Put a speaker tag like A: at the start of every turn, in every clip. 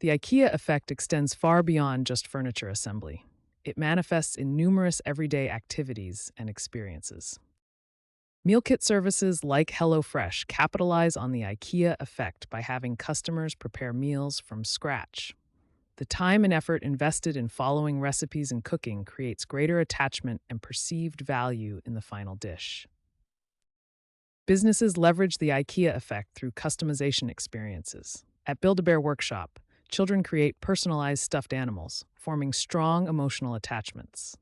A: The IKEA effect extends far beyond just furniture assembly. It manifests in numerous everyday activities and experiences. Meal kit services like HelloFresh capitalize on the IKEA effect by having customers prepare meals from scratch. The time and effort invested in following recipes and cooking creates greater attachment and perceived value in the final dish. Businesses leverage the IKEA effect through customization experiences. At Build-A-Bear Workshop, children create personalized stuffed animals, forming strong emotional attachments.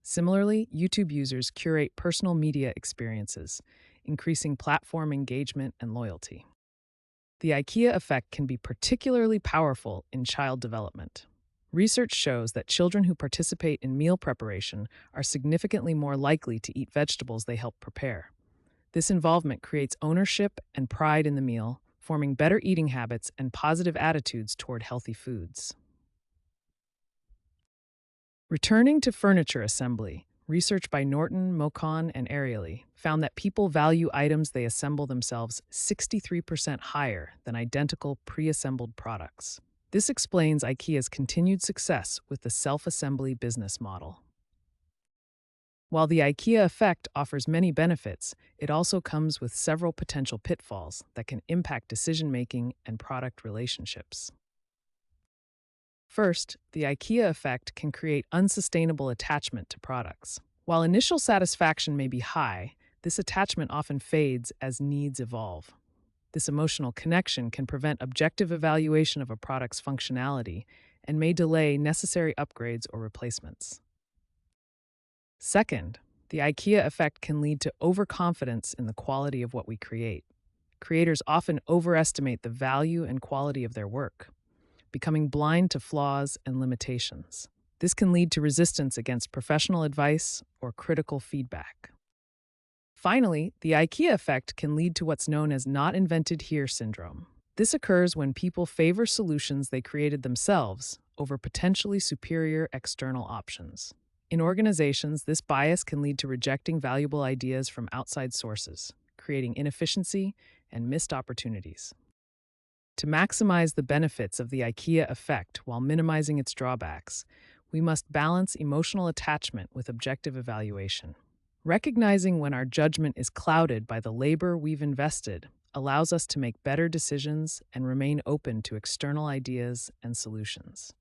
A: Similarly, YouTube users curate personal media experiences, increasing platform engagement and loyalty. The IKEA effect can be particularly powerful in child development. Research shows that children who participate in meal preparation are significantly more likely to eat vegetables they help prepare. This involvement creates ownership and pride in the meal, forming better eating habits and positive attitudes toward healthy foods. Returning to furniture assembly, research by Norton, Mocon, and Ariely found that people value items they assemble themselves 63% higher than identical pre-assembled products. This explains IKEA's continued success with the self-assembly business model. While the IKEA effect offers many benefits, it also comes with several potential pitfalls that can impact decision-making and product relationships. First, the IKEA effect can create unsustainable attachment to products. While initial satisfaction may be high, this attachment often fades as needs evolve. This emotional connection can prevent objective evaluation of a product's functionality and may delay necessary upgrades or replacements. Second, the IKEA effect can lead to overconfidence in the quality of what we create. Creators often overestimate the value and quality of their work, becoming blind to flaws and limitations. This can lead to resistance against professional advice or critical feedback. Finally, the IKEA effect can lead to what's known as not invented here syndrome. This occurs when people favor solutions they created themselves over potentially superior external options. In organizations, this bias can lead to rejecting valuable ideas from outside sources, creating inefficiency and missed opportunities. To maximize the benefits of the IKEA effect while minimizing its drawbacks, we must balance emotional attachment with objective evaluation. Recognizing when our judgment is clouded by the labor we've invested allows us to make better decisions and remain open to external ideas and solutions.